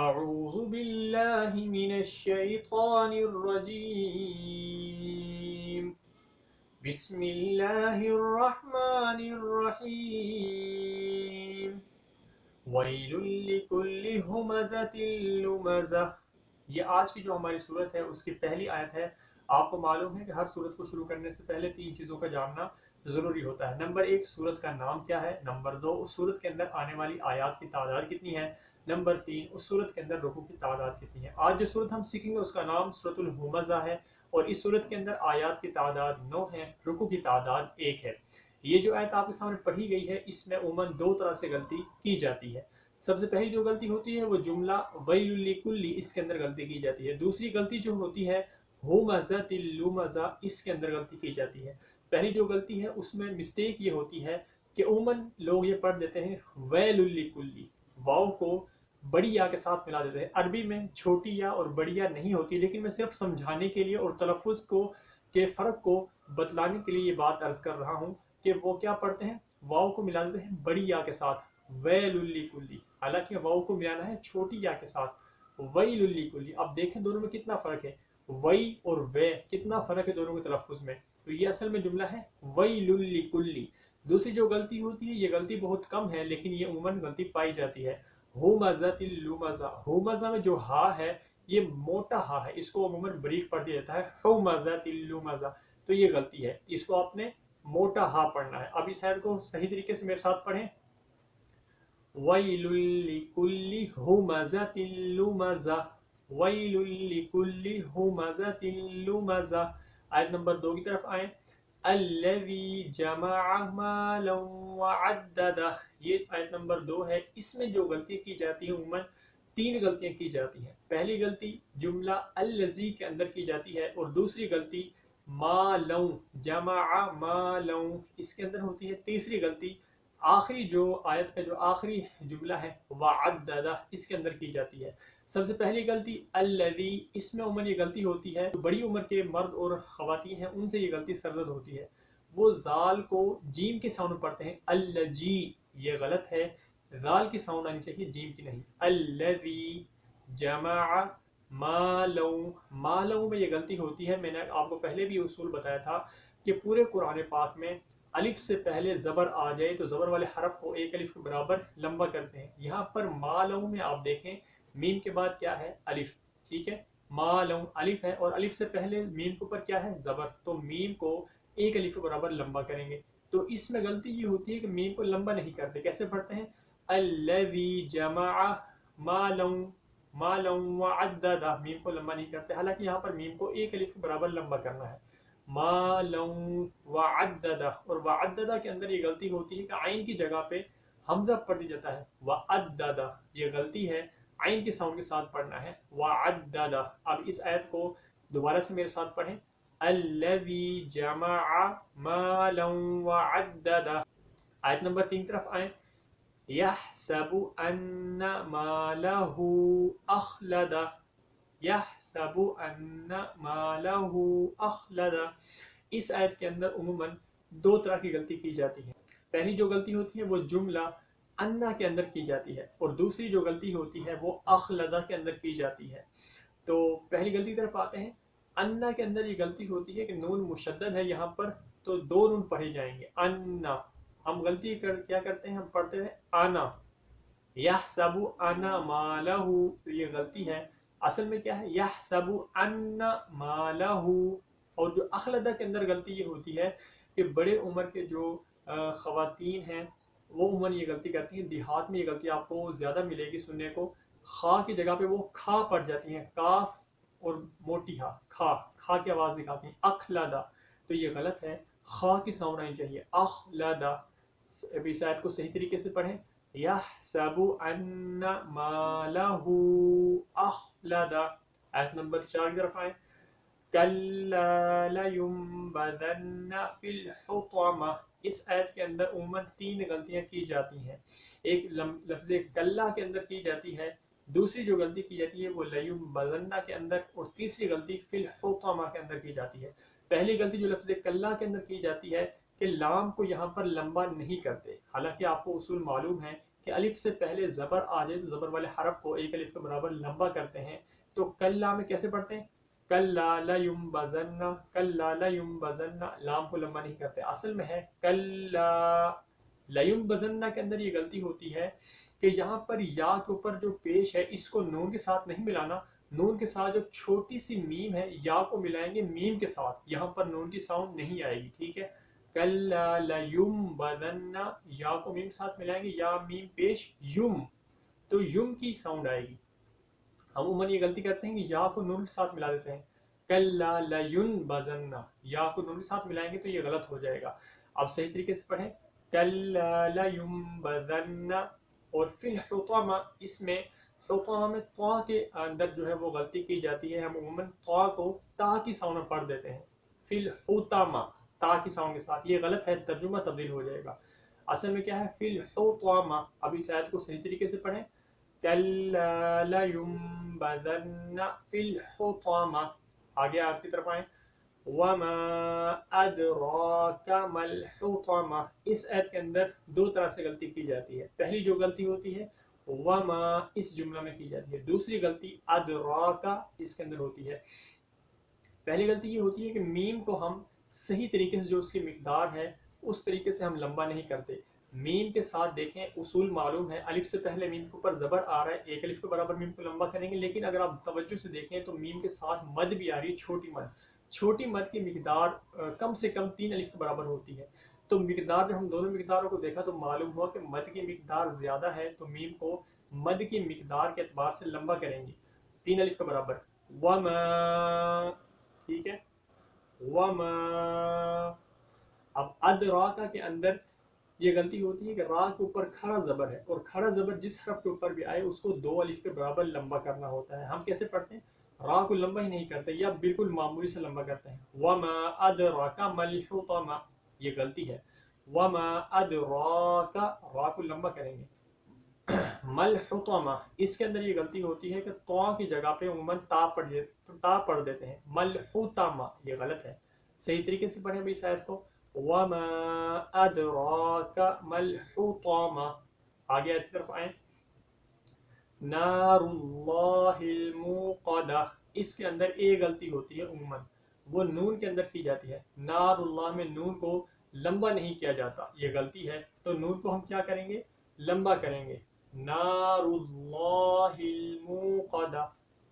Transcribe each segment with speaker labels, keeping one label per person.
Speaker 1: أعوذ بالله من الشيطان الرجيم بسم الله الرحمن الرحيم ويل لكل همزة لمزة۔ یہ آج کی جو ہماری صورت ہے اس کی پہلی آیت ہے۔ آپ کو معلوم ہے کہ ہر صورت کو شروع کرنے سے پہلے تین چیزوں کا جاننا ضروری ہوتا ہے۔ نمبر ایک، صورت کا نام کیا ہے۔ نمبر دو، اس صورت کے اندر آنے والی آیات کی تعداد کتنی ہے۔ نمبر تین، اس صورت کے اندر رکوع کی تعداد کتنی ہے۔ آج جو صورت ہم سیکھیں گے اس کا نام سورۃ الہمزہ ہے، اور اس صورت کے اندر آیات کی تعداد 9 ہے، رکوع کی تعداد 1 ہے۔ یہ جو آیت آپ کے سامنے پڑھی گئی ہے اس میں عموماً دو طرح سے غلطی کی جاتی ہے۔ سب سے پہلی جو غلطی ہوتی ہے وہ جملہ ویل لکل، اس کے اندر غلطی کی جاتی ہے۔ دوسری غلطی جو ہوتی ہے ہمزۃ لمزہ، اس کے اندر غلطی کی جاتی ہے۔ پہلی جو غلطی ہے اس میں مسٹیک یہ ہوتی ہے کہ عموماً لوگ یہ پڑھ دیتے ہیں ویل لکل، واو کو بڑی یا کے ساتھ ملا دیتے ہیں۔ عربی میں چھوٹی یا اور بڑی یا نہیں ہوتی، لیکن میں صرف سمجھانے کے لیے اور تلفظ کو کے فرق کو بتلانے کے لیے یہ بات عرض کر رہا ہوں کہ وہ کیا پڑھتے ہیں، واو کو ملا دیتے ہیں بڑی یا کے ساتھ، ویل لکل، حالانکہ واو کو ملانا ہے چھوٹی یا کے ساتھ، ویل لکل۔ اب دیکھیں دونوں میں کتنا فرق ہے، وی اور وے، کتنا فرق ہے دونوں کے تلفظ میں۔ تو یہ اصل میں جملہ ہے ویل لکل۔ دوسری جو غلطی ہوتی ہے، یہ غلطی بہت کم ہے لیکن یہ عموماً غلطی پائی جاتی ہے، ہمزۃ لمزہ۔ ہمزہ میں جو ہا ہے یہ موٹا ہا ہے، اس کو عموماً بریک پڑھ دیا جاتا ہے ہمزۃ لمزہ، تو یہ غلطی ہے، اس کو آپ نے موٹا ہا پڑھنا ہے۔ اب اس آیت کو صحیح طریقے سے میرے ساتھ پڑھیں، وَيْلٌ لِكُلِّ هُمَزَةٍ لُمَزَةٍ، وَيْلٌ لِكُلِّ هُمَزَةٍ لُمَزَةٍ۔ آیت نمبر 2 کی طرف آئیں، الَّذِي جَمَعَ مَالًا وَعَدَّدَهُ۔ یہ آیت نمبر 2 ہے، اس میں جو غلطی کی جاتی ہے عموماً 3 غلطیاں کی جاتی ہیں۔ پہلی غلطی جملہ الَّذِی کے اندر کی جاتی ہے، اور دوسری غلطی مَالًا، جمع مَالًا، اس کے اندر ہوتی ہے۔ تیسری غلطی آخری جو آیت کا جو آخری جملہ ہے وعددہ، اس کے اندر کی جاتی ہے۔ سب سے پہلی غلطی الذی، اس میں عموماً یہ غلطی ہوتی ہے جو بڑی عمر کے مرد اور خواتین ہیں ان سے یہ غلطی سرزد ہوتی ہے، وہ زال کو جیم کے ساؤنڈ پڑھتے ہیں الجی، یہ غلط ہے، زال کی ساؤنڈ آنی چاہیے جیم کی نہیں۔ الذی جمع مالوں، مالوں میں یہ غلطی ہوتی ہے۔ میں نے آپ کو پہلے بھی اصول بتایا تھا کہ پورے قرآن پاک میں الف سے پہلے زبر آ جائے تو زبر والے حرف کو ایک الف کے برابر لمبا کرتے ہیں۔ یہاں پر مالوں میں آپ دیکھیں میم کے بعد کیا ہے، الف، ٹھیک ہے، مالوں الف ہے اور الف سے پہلے میم کے اوپر کیا ہے، زبر، تو میم کو ایک الف کے برابر لمبا کریں گے۔ تو اس میں غلطی یہ ہوتی ہے کہ میم کو لمبا نہیں کرتے، کیسے پڑھتے ہیں، الذی جمع مالوں، مالوں وعددہ، میم کو لمبا نہیں کرتے، حالانکہ یہاں پر میم کو ایک الف کے برابر لمبا کرنا ہے، مالوں وعددہ۔ اور وعددہ کے اندر یہ غلطی ہوتی ہے کہ عین کی جگہ پہ حمزہ پڑھ دیا جاتا ہے وعددہ، یہ غلطی ہے، عین کے ساؤنڈ کے ساتھ پڑھنا ہے وعددہ۔ اب اس آیت کو دوبارہ سے میرے ساتھ پڑھیں، الذی جمع مالا وعددہ۔ آیت نمبر 3 کی طرف آئیں، یحسب ان مالہ اخلدہ، یحسب ان مالہ اخلدہ۔ اس آیت کے اندر عموماً 2 طرح کی غلطی کی جاتی ہے۔ پہلی جو غلطی ہوتی ہے وہ جملہ انا کے اندر کی جاتی ہے، اور دوسری جو غلطی ہوتی ہے وہ اخلدہ کے اندر کی جاتی ہے۔ تو پہلی غلطی کی طرف آتے ہیں، انا کے اندر یہ غلطی ہوتی ہے کہ نون مشدد ہے یہاں پر، تو 2 نون پڑھے جائیں گے، انا۔ ہم غلطی کیا کرتے ہیں، ہم پڑھتے ہیں آنا، یحسب انا مالہ، تو یہ غلطی ہے، اصل میں کیا ہے، یحسب ان مالہ۔ اور جو اخلدہ کے اندر غلطی یہ ہوتی ہے کہ بڑے عمر کے جو خواتین ہیں وہ عموماً یہ غلطی کرتی ہیں، دیہات میں یہ غلطی آپ کو زیادہ ملے گی سننے کو، خا کی جگہ پہ وہ کھا پڑ جاتی ہیں، کاف اور موٹی ہا، کھا، کھا کی آواز نکالتی ہیں اخلدہ، تو یہ غلط ہے، خا کی ساؤنڈ آنی چاہیے اخلدہ۔ اب اس آیت کو صحیح طریقے سے پڑھیں، یحسب ان مالہ اخلدہ۔ آیت نمبر 4 کی طرف آئیں، کَلَّا لَيُنبَذَنَّ فِي الْحُطَمَةِ۔ اس آیت کے اندر عموماً 3 غلطیاں کی جاتی ہیں، ایک لفظ کلّا کے اندر کی جاتی ہے، دوسری جو غلطی کی جاتی ہے وہ لیُنبَذَنَّ کے اندر، اور تیسری غلطی فی الحُطَمَةِ کے اندر کی جاتی ہے۔ پہلی غلطی جو لفظ کلّا کے اندر کی جاتی ہے کہ لام کو یہاں پر لمبا نہیں کرتے، حالانکہ آپ کو اصول معلوم ہے کہ الف سے پہلے زبر آ جائے تو زبر والے حرف کو ایک الف کے برابر لمبا کرتے ہیں. تو کلا میں کیسے پڑھتے ہیں؟ کلا لیمبذن، کلا لیمبذن، لام کو لمبا نہیں کرتے. اصل میں ہے کلا لیمبذن کے اندر یہ غلطی ہوتی ہے کہ یہاں پر یا کے اوپر جو پیش ہے اس کو نون کے ساتھ نہیں ملانا. نون کے ساتھ جو چھوٹی سی میم ہے یا کو ملائیں گے میم کے ساتھ، یہاں پر نون کی ساؤنڈ نہیں آئے گی. ٹھیک ہے، کلا لیمبذن، یا کو میم ساتھ ملائیں گے، یا میم پیش یم، تو یم کی ساؤنڈ آئے گی. ہم عموماً یہ غلطی کرتے ہیں کہ یا کو نون کے ساتھ ملا دیتے ہیں، کلا لینبذن، یا کو نون کے ساتھ ملائیں گے تو یہ غلط ہو جائے گا. اب صحیح طریقے سے پڑھیں کلا لینبذن. اور فی الحطمہ، اس میں حطمہ میں طا کے اندر جو ہے وہ غلطی کی جاتی ہے. ہم عموماً طا کو تا کی ساؤنڈ میں پڑھ دیتے ہیں، فی الحطمہ تا کی ساؤنڈ کے ساتھ. یہ غلط ہے، ترجمہ تبدیل ہو جائے گا. اصل میں کیا ہے؟ فی الحطمہ. اب اس آیت کو صحیح طریقے سے پڑھیں کلا لیمبذن فی الحطمہ. آگے آپ کی طرف آئیں وما ادراک ما الحطمہ. اس آیت کے اندر دو طرح سے غلطی کی جاتی ہے. پہلی جو غلطی ہوتی ہے وما اس جملہ میں کی جاتی ہے، دوسری غلطی ادراک اس کے اندر ہوتی ہے. پہلی غلطی یہ ہوتی ہے کہ میم کو ہم صحیح طریقے سے جو اس کی مقدار ہے اس طریقے سے ہم لمبا نہیں کرتے. میم کے ساتھ دیکھیں اصول معلوم ہے، الف سے پہلے میم کے اوپر زبر آ رہا ہے، ایک الف کے برابر میم کو لمبا کریں گے. لیکن اگر آپ توجہ سے دیکھیں تو میم کے ساتھ مد بھی آ رہی ہے، چھوٹی مد. چھوٹی مد کی مقدار کم سے کم 3 الف کے برابر ہوتی ہے. تو مقدار جب ہم دونوں مقداروں کو دیکھا تو معلوم ہوا کہ مد کی مقدار زیادہ ہے، تو میم کو مد کی مقدار کے اعتبار سے لمبا کریں گے 3 الف کے برابر. وما، ٹھیک ہے، وما. اب ادراکا کے اندر یہ غلطی ہوتی ہے کہ را کے اوپر کھڑا زبر ہے، اور کھڑا زبر جس حرف کے اوپر بھی آئے اس کو 2 الف کے برابر لمبا کرنا ہوتا ہے. ہم کیسے پڑھتے ہیں؟ را کو لمبا ہی نہیں کرتے یا بالکل معمولی سے لمبا کرتے ہیں. وما ادراک ما الحطمہ، یہ غلطی ہے. وما ادراک، را کو لمبا کریں گے. ما الحطمہ، اس کے اندر یہ غلطی ہوتی ہے کہ طا کی جگہ پہ عموماً تا پڑھ دیتے ہیں. ما الحطمہ، یہ غلط ہے. صحیح طریقے سے پڑھیں بھائی اس آیت کو وما ادراک ما الحطمہ. آگے آیت کی طرف آئیں نار اللہ الموقدہ. اس کے اندر ایک غلطی ہوتی ہے عموماً، وہ نون کے اندر کی جاتی ہے. نار اللہ میں نون کو لمبا نہیں کیا جاتا، یہ غلطی ہے. تو نون کو ہم کیا کریں گے؟ لمبا کریں گے. نار اللہ الموقدہ.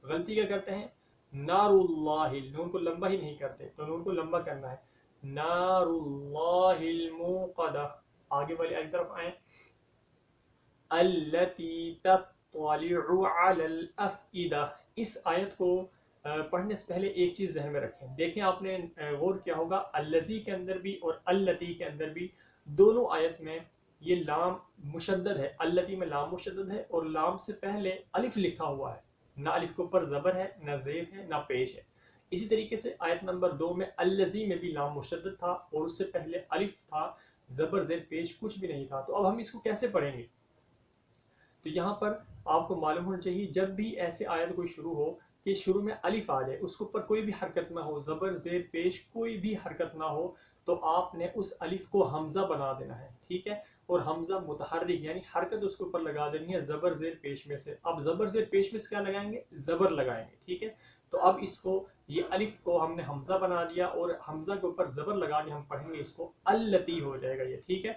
Speaker 1: غلطی کیا کرتے ہیں؟ نار اللہ، نون کو لمبا ہی نہیں کرتے، تو نون کو لمبا کرنا ہے. نار اللہ الموقدہ. آگے والی ایک طرف آئیں التی تطلع علی الافئدہ. اس آیت کو پڑھنے سے پہلے ایک چیز ذہن میں رکھیں. دیکھیں آپ نے غور کیا ہوگا الذی کے اندر بھی اور التی کے اندر بھی دونوں آیت میں یہ لام مشدد ہے. التی میں لام مشدد ہے اور لام سے پہلے الف لکھا ہوا ہے، نہ الف کے اوپر زبر ہے، نہ زیر ہے، نہ پیش ہے. اسی طریقے سے آیت نمبر 2 میں الذی میں بھی لام مشدد تھا اور اس سے پہلے الف تھا، زبر زیر پیش کچھ بھی نہیں تھا. تو اب ہم اس کو کیسے پڑھیں گے؟ تو یہاں پر آپ کو معلوم ہونا چاہیے جب بھی ایسے آیت کوئی شروع ہو کہ شروع میں الف آ جائے، اس کے اوپر کوئی بھی حرکت نہ ہو، زبر زیر پیش کوئی بھی حرکت نہ ہو، تو آپ نے اس الف کو حمزہ بنا دینا ہے. ٹھیک ہے، اور حمزہ متحرک یعنی حرکت اس کے اوپر لگا دینی ہے زبر زیر پیش میں سے. اب زبر زیر پیش میں سے کیا لگائیں گے؟ زبر لگائیں گے. ٹھیک ہے، تو اب اس کو یہ الف کو ہم نے حمزہ بنا دیا اور حمزہ کے اوپر زبر لگا کے ہم پڑھیں گے، اس کو التی ہو جائے گا یہ. ٹھیک ہے،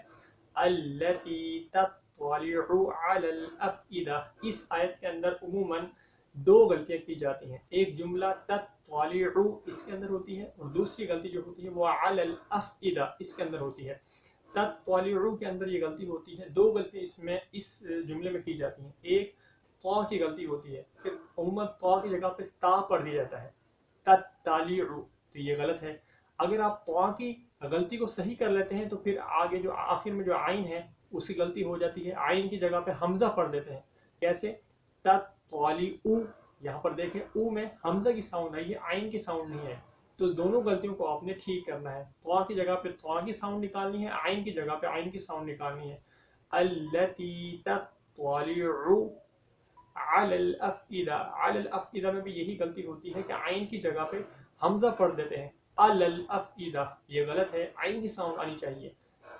Speaker 1: التی تطلع علی الافئدہ. اس آیت کے اندر عموماً 2 غلطیاں کی جاتی ہیں. ایک جملہ تطلع اس کے اندر ہوتی ہے اور دوسری غلطی جو ہوتی ہے وہ علی الافئدہ اس کے اندر ہوتی ہے. تطلع کے اندر یہ غلطی ہوتی ہے. 2 غلطیاں اس جملے میں کی جاتی ہیں. ایک طا کی غلطی ہوتی ہے کہ عموماً طا کی جگہ پہ تا پڑھ دیا جاتا ہے تطلع، تو یہ غلط ہے. اگر آپ طا کی غلطی کو صحیح کر لیتے ہیں تو پھر آگے جو آخر میں جو عین ہے اس کی غلطی ہو جاتی ہے. عین کی جگہ پہ حمزہ پڑھ دیتے ہیں. کیسے؟ تطلع، یہاں پر دیکھیں او میں حمزہ کی ساؤنڈ ہے، یہ عین کی ساؤنڈ نہیں ہے. تو دونوں غلطیوں کو آپ نے ٹھیک کرنا ہے. طا کی جگہ پہ طا کی ساؤنڈ نکالنی ہے، عین کی جگہ پہ عین کی ساؤنڈ نکالنی ہے. التی تطلع علی الافئدہ. علی الافئدہ میں بھی یہی غلطی ہوتی ہے کہ عین کی جگہ پہ حمزہ پڑھ دیتے ہیں. علی الافئدہ، یہ غلط ہے، عین کی ساؤنڈ آنی چاہیے.